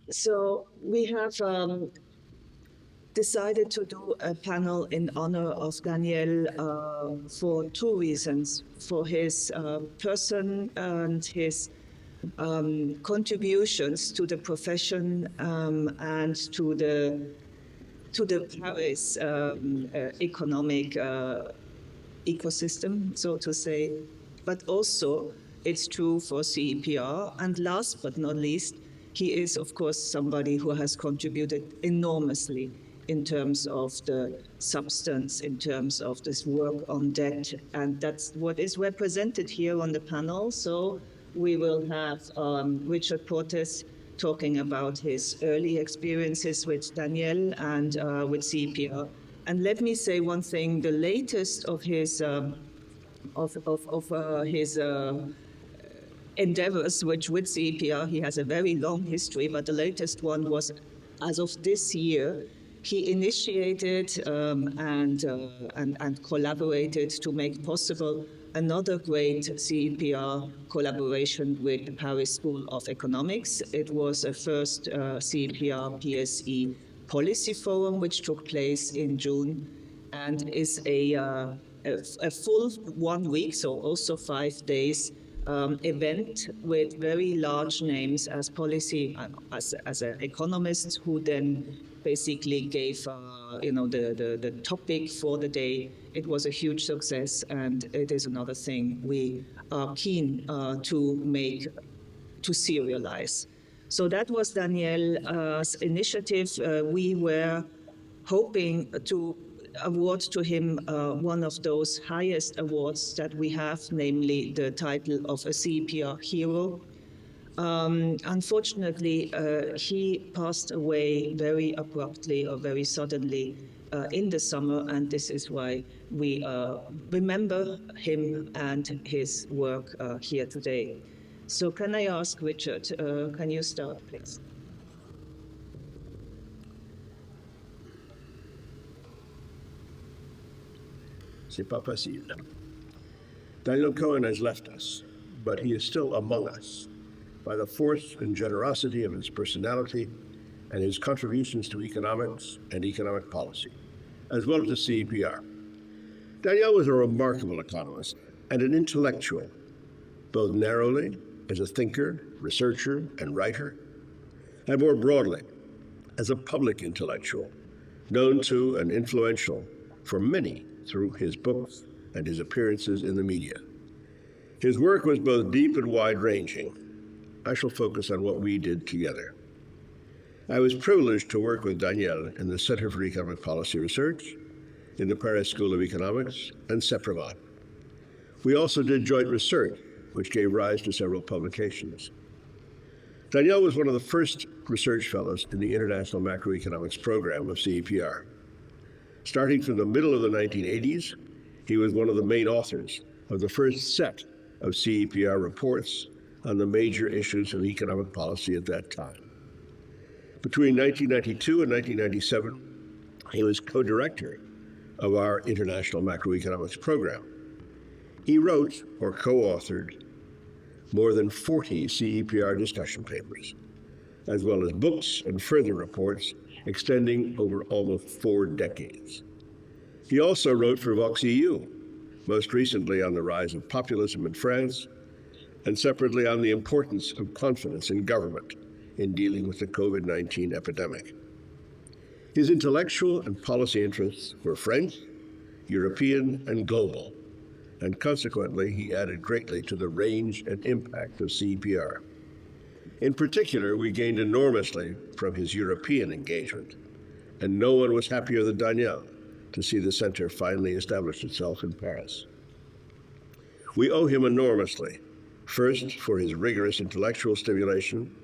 So we have decided to do a panel in honor of Daniel for two reasons: for his person and his contributions to the profession and to the Paris economic ecosystem, so to say. But also, it's true for CEPR. And last but not least, he is, of course, somebody who has contributed enormously in terms of the substance, in terms of this work on debt. And that's what is represented here on the panel. So we will have Richard Portes talking about his early experiences with Daniel and with CEPR. And let me say one thing: the latest of his endeavors, which with CEPR, he has a very long history, but the latest one was, as of this year, he initiated and collaborated to make possible another great CEPR collaboration with the Paris School of Economics. It was a first CEPR PSE policy forum, which took place in June, and is a full 1 week, so also 5 days, event with very large names as policy, as economists, who then basically gave the topic for the day. It was a huge success, and it is another thing we are keen to serialize. So that was Daniel's initiative. We were hoping to award to him one of those highest awards that we have, namely the title of a CEPR hero. Unfortunately, he passed away very abruptly or very suddenly in the summer, and this is why we remember him and his work here today. So can I ask Richard, can you start, please? C'est pas facile. Daniel Cohen has left us, but he is still among us by the force and generosity of his personality and his contributions to economics and economic policy, as well as to CEPR. Daniel was a remarkable economist and an intellectual, both narrowly as a thinker, researcher, and writer, and more broadly as a public intellectual, known to and influential for many through his books and his appearances in the media. His work was both deep and wide-ranging. I shall focus on what we did together. I was privileged to work with Daniel in the Center for Economic Policy Research, in the Paris School of Economics, and CEPR. We also did joint research, which gave rise to several publications. Daniel was one of the first research fellows in the International Macroeconomics Program of CEPR. Starting from the middle of the 1980s, he was one of the main authors of the first set of CEPR reports on the major issues of economic policy at that time. Between 1992 and 1997, he was co-director of our International Macroeconomics Program. He wrote or co-authored more than 40 CEPR discussion papers, as well as books and further reports extending over almost 4 decades. He also wrote for Vox EU, most recently on the rise of populism in France, and separately on the importance of confidence in government in dealing with the COVID-19 epidemic. His intellectual and policy interests were French, European, and global, and consequently he added greatly to the range and impact of CEPR. In particular, we gained enormously from his European engagement, and no one was happier than Daniel to see the center finally establish itself in Paris. We owe him enormously, first for his rigorous intellectual stimulation,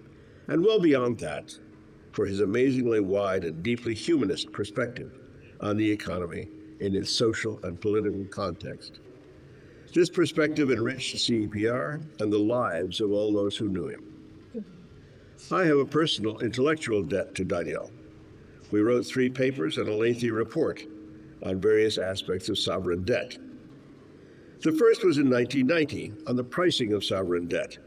and well beyond that, for his amazingly wide and deeply humanist perspective on the economy in its social and political context. This perspective enriched CEPR and the lives of all those who knew him. I have a personal intellectual debt to Daniel. We wrote 3 papers and a lengthy report on various aspects of sovereign debt. The first was in 1990 on the pricing of sovereign debt.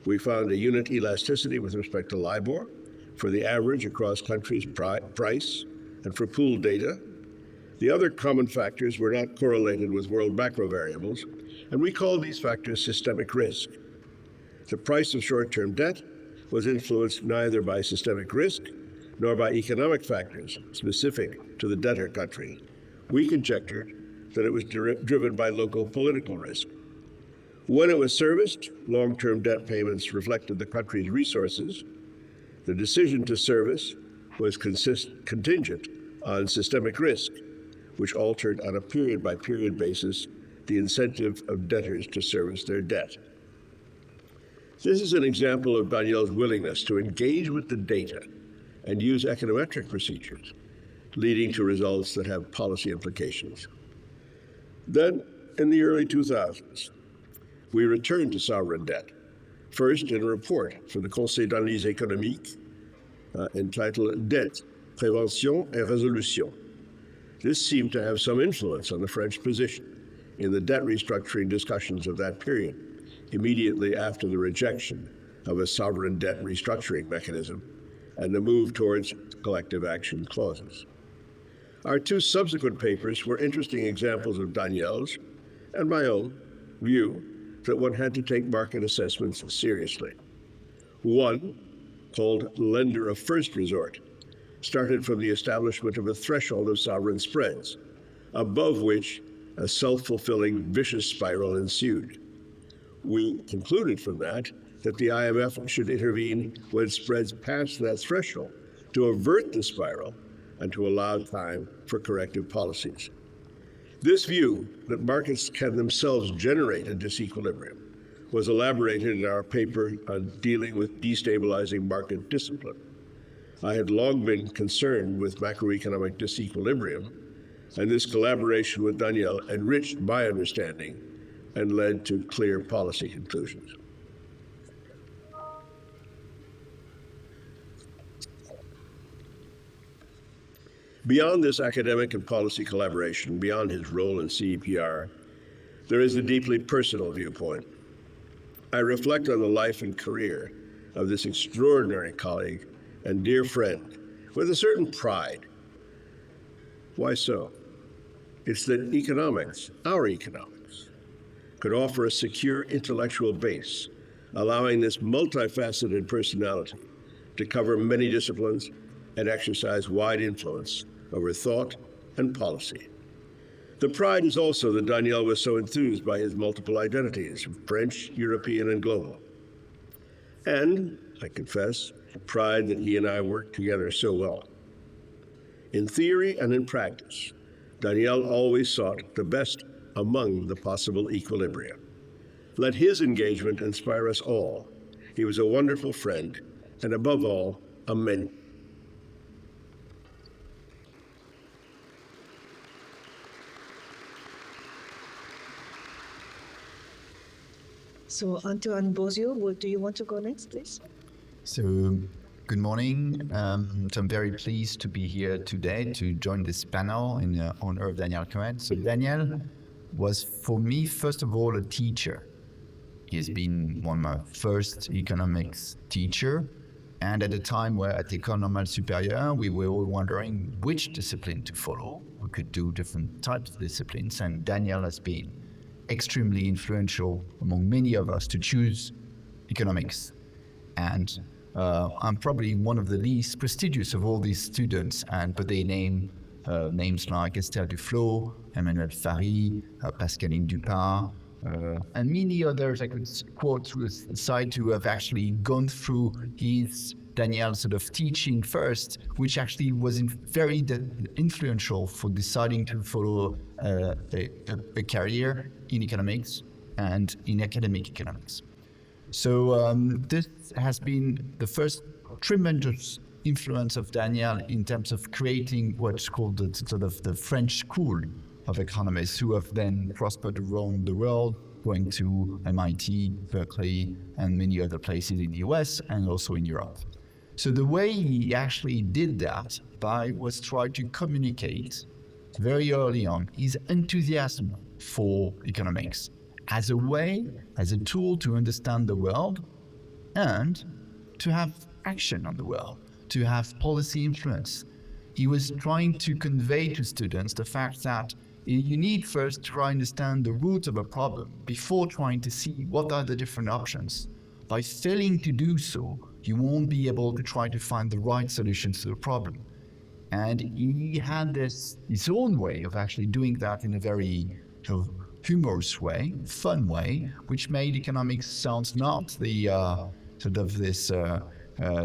We found a unit elasticity with respect to LIBOR, for the average across countries' price and for pooled data. The other common factors were not correlated with world macro variables, and we call these factors systemic risk. The price of short-term debt was influenced neither by systemic risk nor by economic factors specific to the debtor country. We conjectured that it was driven by local political risk. When it was serviced, long-term debt payments reflected the country's resources. The decision to service was contingent on systemic risk, which altered on a period-by-period basis the incentive of debtors to service their debt. This is an example of Daniel's willingness to engage with the data and use econometric procedures, leading to results that have policy implications. Then, in the early 2000s, we returned to sovereign debt, first in a report for the Conseil d'analyse économique entitled Dette, Prévention et Résolution. This seemed to have some influence on the French position in the debt restructuring discussions of that period, immediately after the rejection of a sovereign debt restructuring mechanism and the move towards collective action clauses. Our two subsequent papers were interesting examples of Daniel's and my own view that one had to take market assessments seriously. One, called Lender of First Resort, started from the establishment of a threshold of sovereign spreads, above which a self-fulfilling vicious spiral ensued. We concluded from that the IMF should intervene when spreads passed that threshold to avert the spiral and to allow time for corrective policies. This view that markets can themselves generate a disequilibrium was elaborated in our paper on dealing with destabilizing market discipline. I had long been concerned with macroeconomic disequilibrium, and this collaboration with Daniel enriched my understanding and led to clear policy conclusions. Beyond this academic and policy collaboration, beyond his role in CEPR, there is a deeply personal viewpoint. I reflect on the life and career of this extraordinary colleague and dear friend with a certain pride. Why so? It's that economics, our economics, could offer a secure intellectual base, allowing this multifaceted personality to cover many disciplines and exercise wide influence over thought and policy. The pride is also that Daniel was so enthused by his multiple identities, French, European, and global. And, I confess, pride that he and I worked together so well. In theory and in practice, Daniel always sought the best among the possible equilibria. Let his engagement inspire us all. He was a wonderful friend, and above all, a mentor. So, Antoine, Bozio, do you want to go next, please? So, good morning. So I'm very pleased to be here today to join this panel in honor of Daniel Cohen. So Daniel was, for me, first of all, a teacher. He's been one of my first economics teacher. And at a time where at École Normale Supérieure, we were all wondering which discipline to follow. We could do different types of disciplines, and Daniel has been extremely influential among many of us to choose economics. And I'm probably one of the least prestigious of all these students, but they name names like Esther Duflo, Emmanuel Fary, Pascaline Dupin, and many others I could quote through the side who have actually gone through Daniel's sort of teaching first, which actually was very influential for deciding to follow a career in economics and in academic economics. So this has been the first tremendous influence of Daniel in terms of creating what's called the sort of the French school of economists who have then prospered around the world, going to MIT, Berkeley, and many other places in the US and also in Europe. So the way he actually did that was try to communicate very early on his enthusiasm for economics as a tool to understand the world and to have action on the world, to have policy influence. He was trying to convey to students the fact that you need first to try and understand the root of a problem before trying to see what are the different options. By failing to do so, you won't be able to try to find the right solutions to the problem. And he had his own way of actually doing that in a very humorous way, fun way, which made economics sounds not the sort of this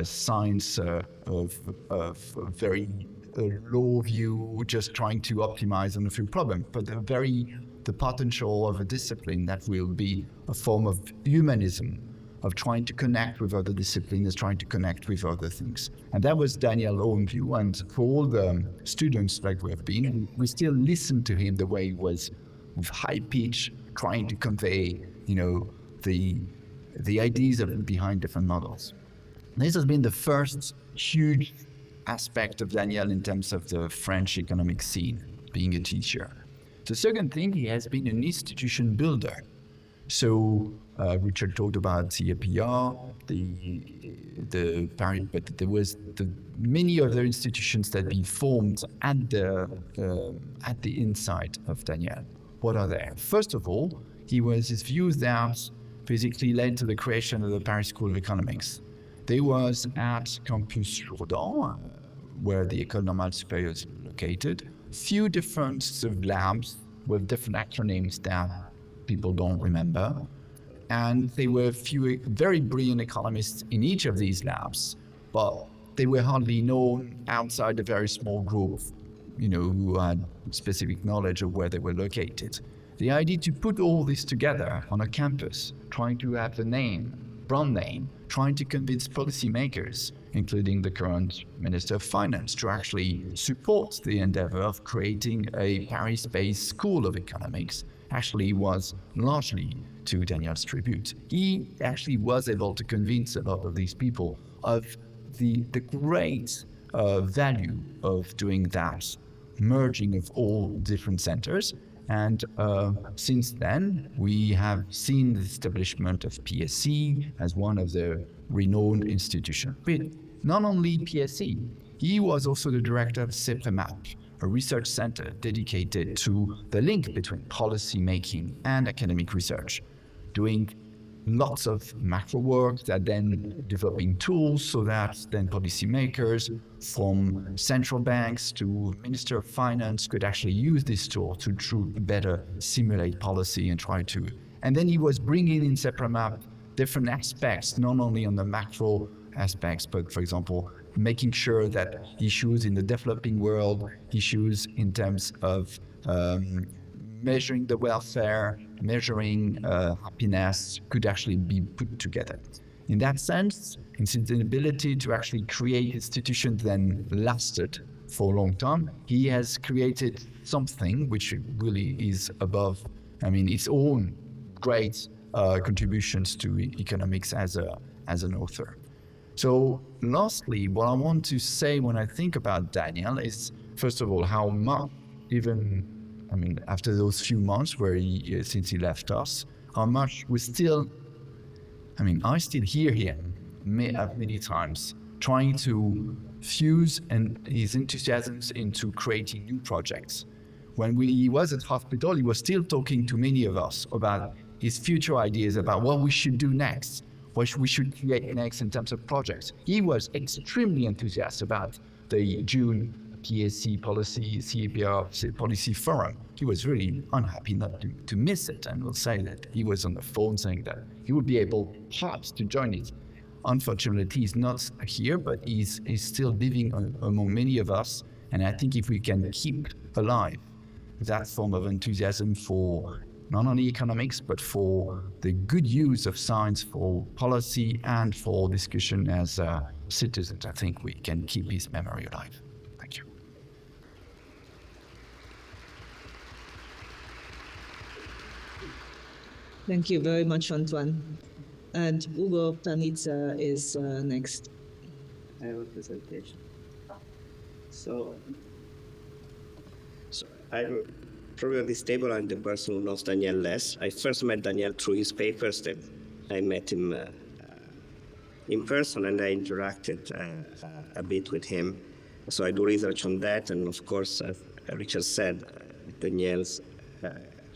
science of very low view, just trying to optimize on a few problems, but the potential of a discipline that will be a form of humanism, of trying to connect with other disciplines, trying to connect with other things. And that was Daniel's own view. And for all the students like we have been, we still listen to him the way he was, with high pitch, trying to convey, the ideas behind different models. This has been the first huge aspect of Daniel in terms of the French economic scene, being a teacher. The second thing, he has been an institution builder. So Richard talked about CEPR, the Paris, but there was many other institutions that have been formed at the INSEAD of Daniel. What are they? First of all, his views that basically led to the creation of the Paris School of Economics. They was at Campus Jourdan, where the École Normale Supérieure is located. Few different sort of labs with different acronyms that people don't remember. And there were a few very brilliant economists in each of these labs, but they were hardly known outside a very small group, who had specific knowledge of where they were located. The idea to put all this together on a campus, trying to have the brand name, trying to convince policymakers, including the current Minister of Finance, to actually support the endeavor of creating a Paris-based school of economics, actually was largely to Daniel's tribute. He actually was able to convince a lot of these people of the great value of doing that, merging of all different centers. And since then, we have seen the establishment of PSC as one of the renowned institutions. But not only PSC, he was also the director of CEPR, a research center dedicated to the link between policy making and academic research, doing lots of macro work that then developing tools so that then policymakers from central banks to Minister of Finance could actually use this tool to better simulate policy and try to. And then he was bringing in CEPR different aspects, not only on the macro aspects, but for example, making sure that issues in the developing world, issues in terms of measuring the welfare, measuring happiness could actually be put together. In that sense, his ability to actually create institutions then lasted for a long time. He has created something which really is above, its own great contributions to economics as an author. So lastly, what I want to say when I think about Daniel is, first of all, how much, after those few months since he left us, how much we still, I still hear him many times trying to fuse his enthusiasms into creating new projects. When he was at hospital, he was still talking to many of us about his future ideas about what we should do next, what we should create next in terms of projects. He was extremely enthusiastic about the June PSC policy, CEPR policy forum. He was really unhappy not to miss it, and will say that he was on the phone saying that he would be able perhaps to join it. Unfortunately, he's not here, but he's still living among many of us, and I think if we can keep alive that form of enthusiasm for not only economics, but for the good use of science for policy and for discussion as citizens, I think we can keep his memory alive. Thank you. Thank you very much, Antoine. And Ugo Panizza is next. I have a presentation. So I'm probably on this table. I'm the person who knows Daniel less. I first met Daniel through his papers. Then I met him in person, and I interacted a bit with him. So I do research on that, and of course, as Richard said, Daniel's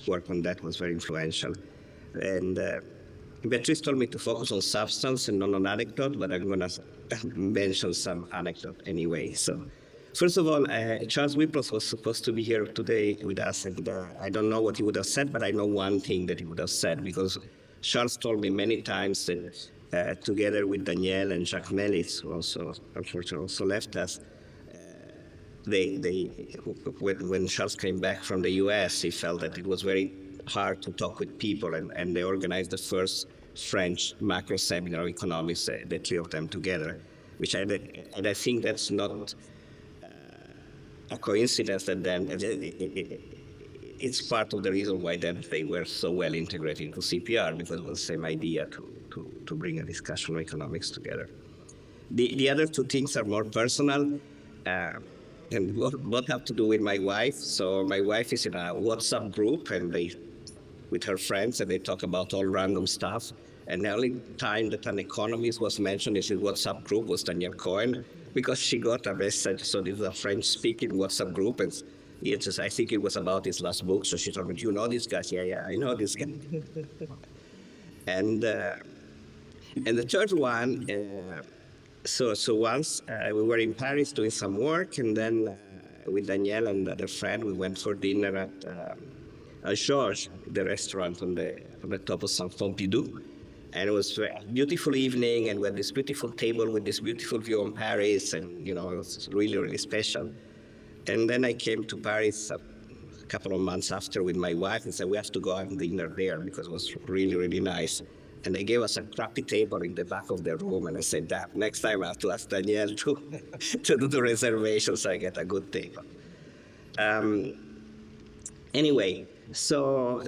work on that was very influential. And Beatrice told me to focus on substance and not on anecdote, but I'm going to mention some anecdote anyway. So, first of all, Charles Wycliffe was supposed to be here today with us, and I don't know what he would have said, but I know one thing that he would have said, because Charles told me many times that together with Daniel and Jacques Melis, who also unfortunately also left us, when Charles came back from the US, he felt that it was very hard to talk with people, and they organized the first French macro seminar of economics, the three of them together, and I think that's not a coincidence that then it's part of the reason why then they were so well integrated into CEPR, because it was the same idea to bring a discussion of economics together. The other two things are more personal, and both have to do with my wife. So my wife is in a WhatsApp group, and with her friends, and they talk about all random stuff. And the only time that an economist was mentioned in his WhatsApp group was Daniel Cohen, because she got a message. So this is a French-speaking WhatsApp group, and I think it was about his last book. So she told me, "Do you know this guy?" Yeah, I know this guy. And the third one. So once we were in Paris doing some work, and then with Daniel and another friend, we went for dinner at Georges, the restaurant on the top of Saint Pompidou. And it was a beautiful evening, and we had this beautiful table with this beautiful view on Paris, and it was really, really special. And then I came to Paris a couple of months after with my wife and said, we have to go have dinner there, because it was really, really nice. And they gave us a crappy table in the back of the room, and I said, next time I have to ask Daniel to do the reservation so I get a good table. Anyway, so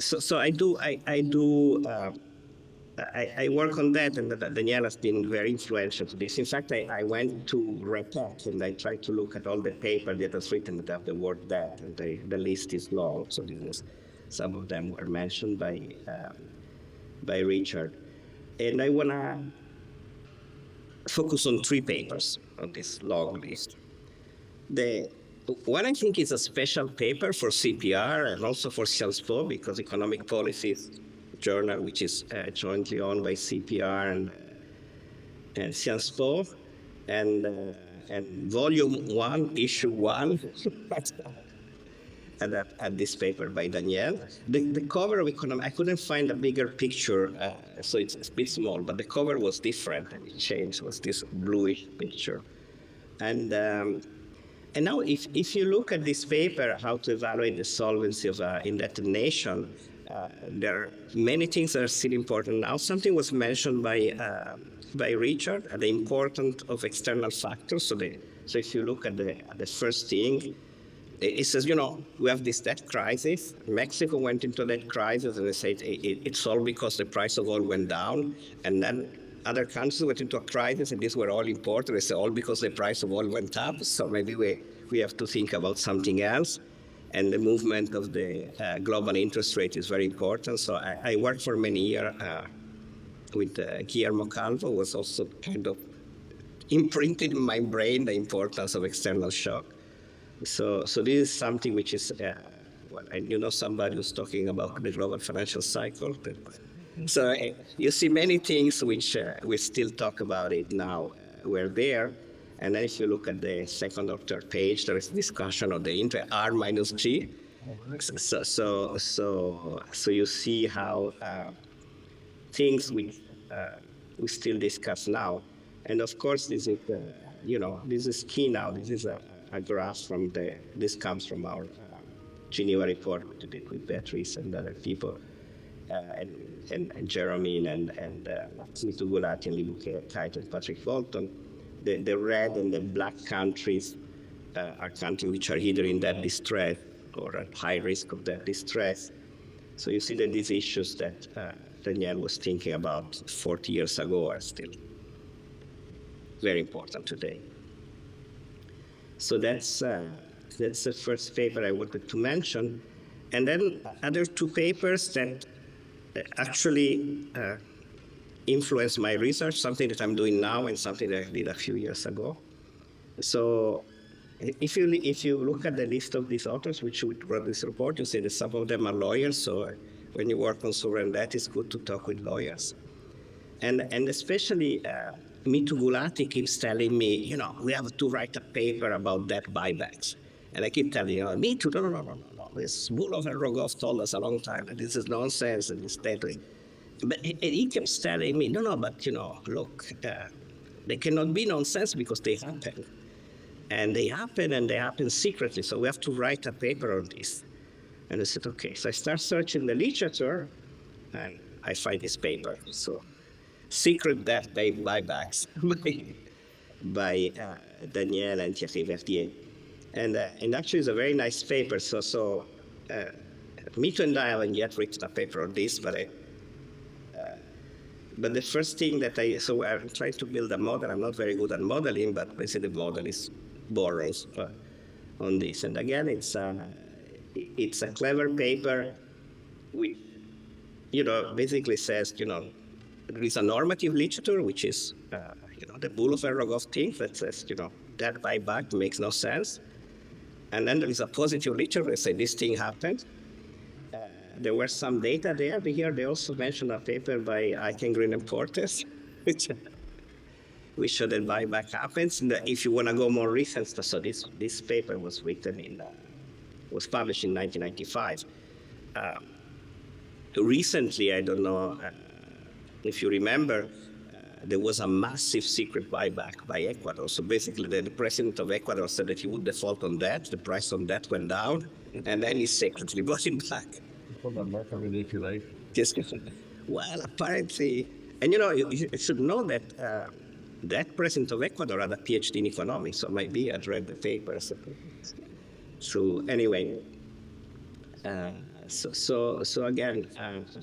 I work on that, and Daniel has been very influential to this. In fact, I went to Repet, and I tried to look at all the paper that was written that have the word debt, and the list is long. So some of them were mentioned by Richard. And I want to focus on 3 papers on this long list. The one I think is a special paper for CEPR and also for Sciences Po, because Economic Policies Journal, which is jointly owned by CEPR and Sciences Po, and Volume 1, Issue 1, and this paper by Daniel. The cover of Economic, I couldn't find a bigger picture, so it's a bit small, but the cover was different, and it changed, was this bluish picture. And now if you look at this paper, how to evaluate the solvency of an indebted nation, there are many things that are still important now. Something was mentioned by Richard, the importance of external factors. So if you look at the first thing, it says, we have this debt crisis. Mexico went into that crisis, and they said it's all because the price of oil went down. And then other countries went into a crisis, and these were all important. They said all because the price of oil went up. So maybe we have to think about something else. And the movement of the global interest rate is very important. So I worked for many years with Guillermo Calvo, was also kind of imprinted in my brain the importance of external shock. So this is something which is, somebody who's talking about the global financial cycle. So you see many things which we still talk about it now. We're there. And then if you look at the second or third page, there is discussion of the interest R minus G. So you see how things we still discuss now. And of course, this is this is key now. This is a graph from this comes from our Geneva report we did with Beatrice and other people, and Jeremy and Mr. Gulati and Libu Kite and Patrick Bolton. The red and the black countries are countries which are either in debt distress or at high risk of debt distress. So you see that these issues that Daniel was thinking about 40 years ago are still very important today. So that's the first paper I wanted to mention. And then other 2 papers that actually influenced my research, something that I'm doing now and something that I did a few years ago. So if you look at the list of these authors which wrote this report, you see that some of them are lawyers. So when you work on sovereign debt, it's good to talk with lawyers. And especially Mitu Gulati keeps telling me, we have to write a paper about debt buybacks. And I keep telling Mitu, no. This Bulov and Rogov told us a long time that this is nonsense and it's deadly. But he keeps telling me, no, but look, they cannot be nonsense because they happen. And they happen secretly. So we have to write a paper on this. And I said, okay. So I start searching the literature, and I find this paper. So, Secret Debt Buybacks by Daniel and Thierry Verdier. And actually, it's a very nice paper. So Mitu and I haven't yet written a paper on this, but the first thing that I'm trying to build a model. I'm not very good at modeling, but basically the model is borrows on this. And again, it's a clever paper, which basically says there is a normative literature, which is the Bulov and Rogov thing that says that buyback makes no sense. And then there is a positive literature that says this thing happened. There were some data there. Here they also mentioned a paper by Eichengreen and Portes, which showed that buyback happens. And if you want to go more recent, so this paper was written was published in 1995. Recently, I don't know if you remember, there was a massive secret buyback by Ecuador. So basically, the president of Ecuador said that he would default on debt. The price on debt went down, and then he secretly bought it back. Market manipulation. Well, apparently, and you should know that that president of Ecuador had a PhD in economics, so maybe I'd read the papers. So anyway, so again,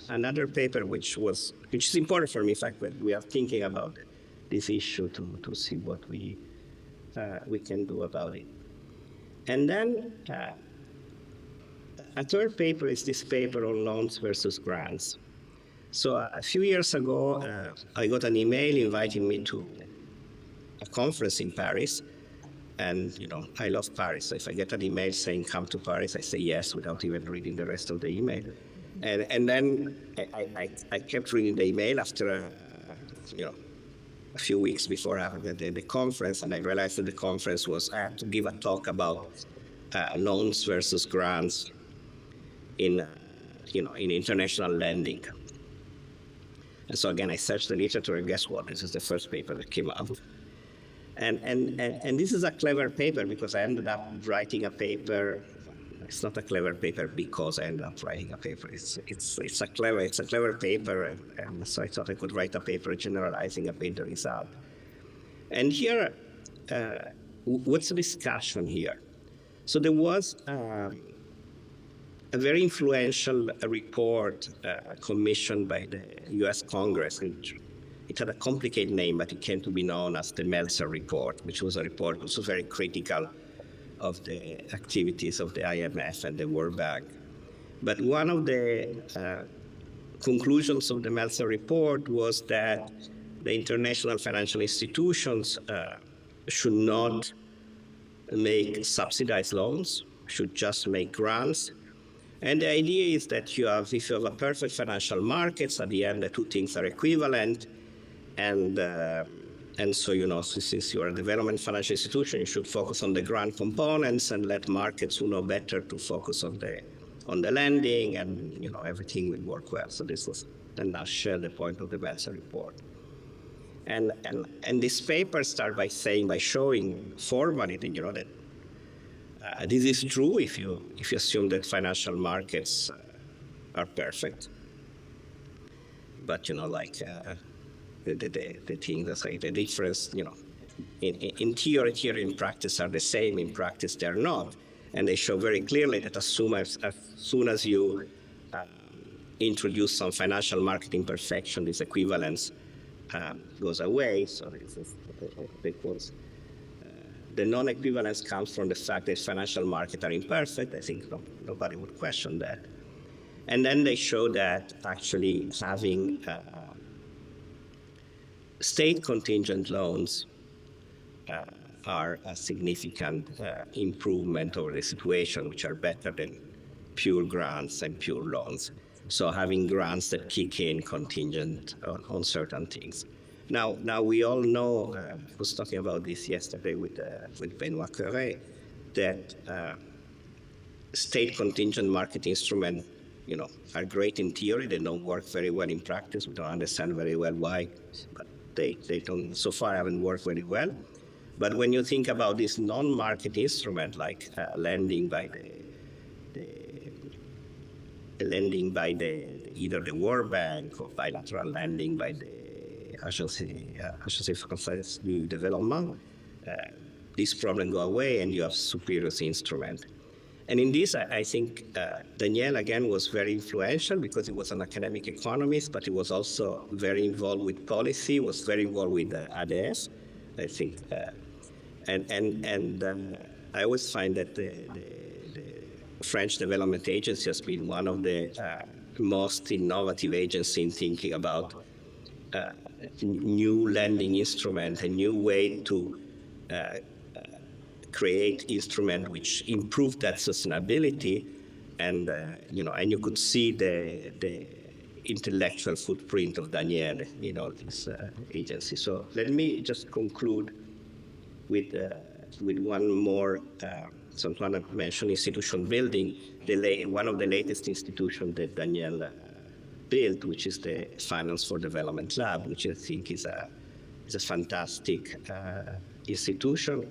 another paper which is important for me. In fact, we are thinking about this issue to see what we can do about it. And then a third paper is this paper on loans versus grants. So a few years ago, I got an email inviting me to a conference in Paris. And, I love Paris. So if I get an email saying, come to Paris, I say yes without even reading the rest of the email. And then I kept reading the email after, a few weeks before having the conference. And I realized that the conference I had to give a talk about loans versus grants in international lending. And so again, I searched the literature, and guess what? This is the first paper that came out. And this is a clever paper because I ended up writing a paper. It's not a clever paper because I ended up writing a paper. It's a clever paper, and so I thought I could write a paper generalizing a bit the result. And here, what's the discussion here? So there was a very influential report commissioned by the U.S. Congress. It had a complicated name, but it came to be known as the Meltzer Report, which was a report which was very critical of the activities of the IMF and the World Bank. But one of the conclusions of the Meltzer Report was that the international financial institutions should not make subsidized loans, should just make grants. And the idea is that if you have a perfect financial markets, at the end the two things are equivalent. And so, since you are a development financial institution, you should focus on the grant components and let markets who know better to focus on the lending, and everything will work well. So this was in a nutshell the point of the Meltzer Report. And this paper starts by showing formally that this is true if you assume that financial markets are perfect. But the thing that's like the difference, in theory, in practice are the same. In practice, they're not. And they show very clearly that as soon as you introduce some financial market imperfection, this equivalence goes away. So this is because the non-equivalence comes from the fact that financial markets are imperfect. I think nobody would question that. And then they show that actually having state contingent loans are a significant improvement over the situation, which are better than pure grants and pure loans. So having grants that kick in contingent on certain things. Now we all know, I was talking about this yesterday with Benoit Curé, that state contingent market instruments, are great in theory. They don't work very well in practice. We don't understand very well why, but they don't, so far haven't worked very well. But when you think about this non-market instrument, like lending by either the World Bank or bilateral lending by the Agence Française du Développement, this problem go away and you have superior instrument. And in this, I think Daniel, again, was very influential because he was an academic economist, but he was also very involved with policy, was very involved with ADS, I think. I always find that the French Development Agency has been one of the most innovative agencies in thinking about new lending instruments, a new way to create instruments which improve that sustainability, and you could see the intellectual footprint of Daniel in all this agency. So let me just conclude with one more. So Antoine mentioned institution building. One of the latest institutions that Daniel built, which is the Finance for Development Lab, which I think is a fantastic institution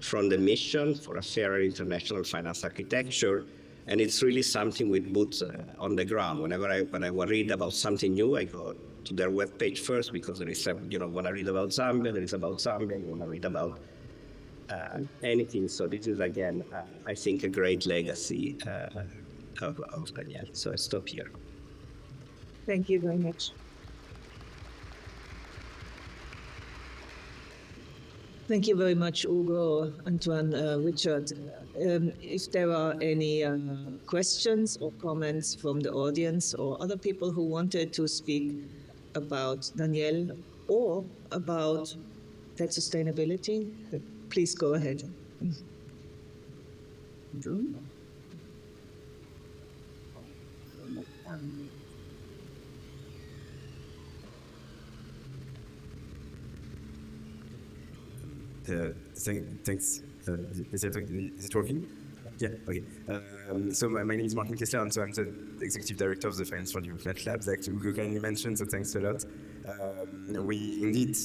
from the mission for a fairer international finance architecture. And it's really something with boots on the ground. When I read about something new, I go to their webpage first, because there is, when I read about Zambia, there is about Zambia. When I read about anything. So this is, again, I think, a great legacy of Daniel. So I stop here. Thank you very much. Thank you very much, Ugo, Antoine, Richard. If there are any questions or comments from the audience or other people who wanted to speak about Daniel or about that sustainability, please go ahead. Thanks. Is it working? Yeah, okay. So my name is Martin Kessler, and so I'm the Executive Director of the Finance for Development Lab that Ugo kindly mentioned, so thanks a lot. We indeed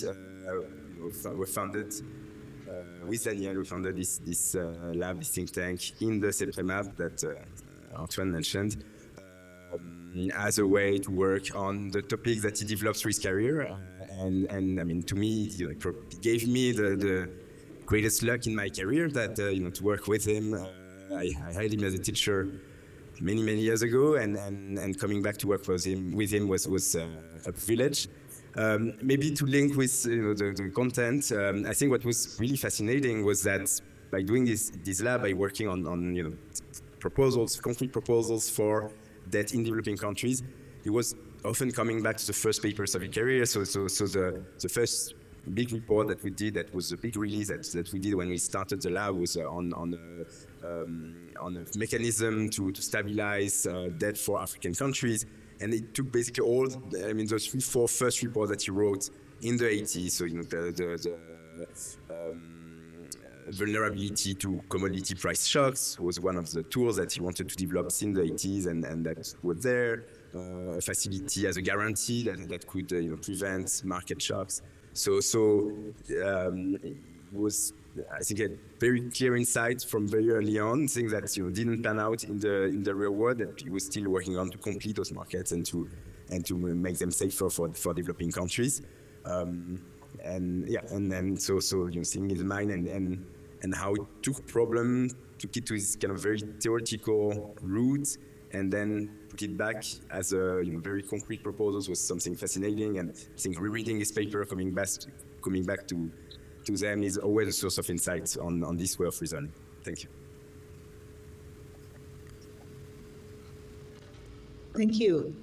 were founded with Daniel. We founded this lab, this think tank in the CEPR map that Antoine mentioned, as a way to work on the topics that he developed through his career. And I mean, to me, it gave me the greatest luck in my career that to work with him. I hired him as a teacher many years ago, and coming back to work with him was a privilege. Maybe to link with the content, I think what was really fascinating was that by doing this lab, by working on proposals, concrete proposals for debt in developing countries, he was often coming back to the first papers of his career. So the first big report that we did, that was a big release that we did when we started the lab, was on a mechanism to stabilize debt for African countries. And it took basically those 3-4 first reports that he wrote in the 80s. So the vulnerability to commodity price shocks was one of the tools that he wanted to develop in the 80s, and that was there. A facility as a guarantee that could prevent market shocks. So it was, I think, a very clear insight from very early on, things that didn't pan out in the real world, that he was still working on to complete those markets and to make them safer for developing countries. So seeing his mind and how he took problem, took it to his kind of very theoretical route, and then put it back as a very concrete proposals was something fascinating. And I think rereading his paper, coming back to them, is always a source of insight on this way of reasoning. Thank you. Thank you.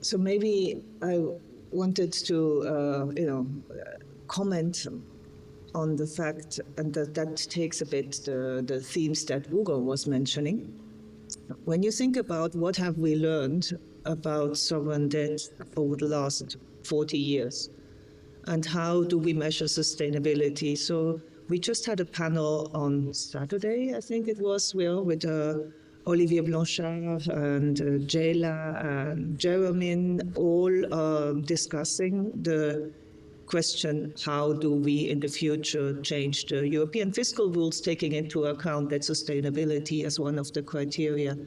So maybe I wanted to, comment on the fact, and that takes a bit the themes that Hugo was mentioning. When you think about what have we learned about sovereign debt over the last 40 years, and how do we measure sustainability? So we just had a panel on Saturday, I think it was, with Olivier Blanchard and Jayla and Jeremy, all discussing the question, how do we in the future change the European fiscal rules, taking into account that sustainability as one of the criteria.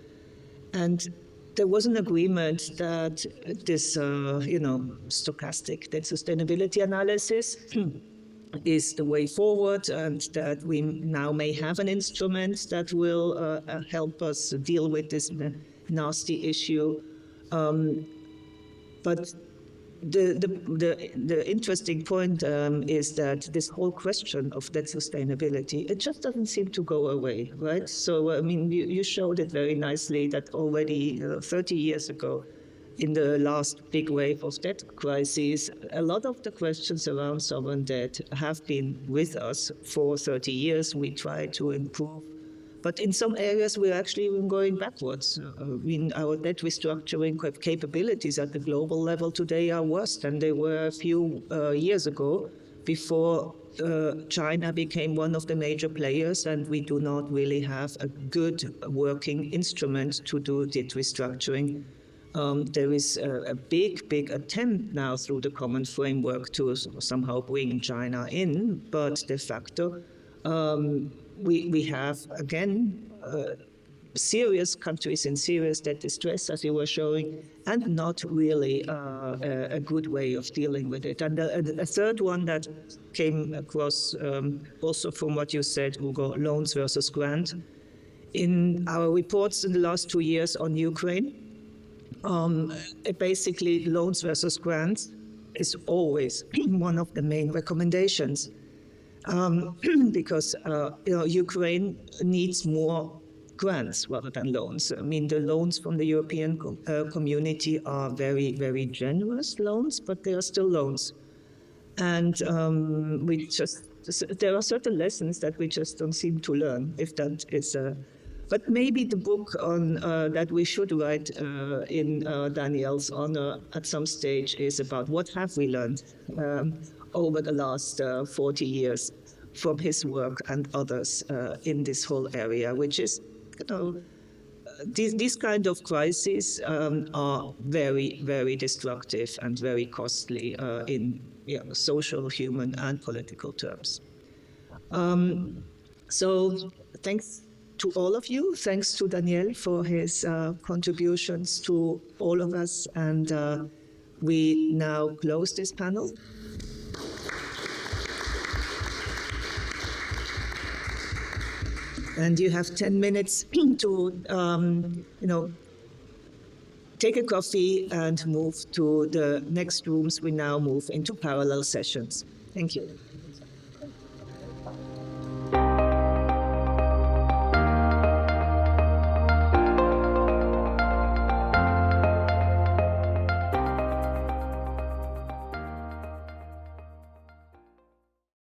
And there was an agreement that this, stochastic debt sustainability analysis is the way forward, and that we now may have an instrument that will help us deal with this nasty issue. But the interesting point is that this whole question of debt sustainability, it just doesn't seem to go away, right? So, you showed it very nicely that already 30 years ago, in the last big wave of debt crises, a lot of the questions around sovereign debt have been with us for 30 years. We try to improve. But in some areas, we're actually even going backwards. Our debt restructuring capabilities at the global level today are worse than they were a few years ago, before China became one of the major players, and we do not really have a good working instrument to do debt restructuring. There is a big attempt now through the common framework to somehow bring China in, but de facto, we have, again, serious countries in serious debt distress, as you were showing, and not really a good way of dealing with it. And a third one that came across also from what you said, Hugo, loans versus grant. In our reports in the last 2 years on Ukraine, basically loans versus grants is always one of the main recommendations. Because Ukraine needs more grants rather than loans. The loans from the European community are very, very generous loans, but they are still loans. And there are certain lessons that we just don't seem to learn, if that is but maybe the book on that we should write in Daniel's honor at some stage is about what have we learned over the last 40 years from his work and others in this whole area, which is, these kind of crises are very, very destructive and very costly in social, human, and political terms. So thanks to all of you. Thanks to Daniel for his contributions to all of us. And we now close this panel. And you have 10 minutes to, take a coffee and move to the next rooms. We now move into parallel sessions. Thank you.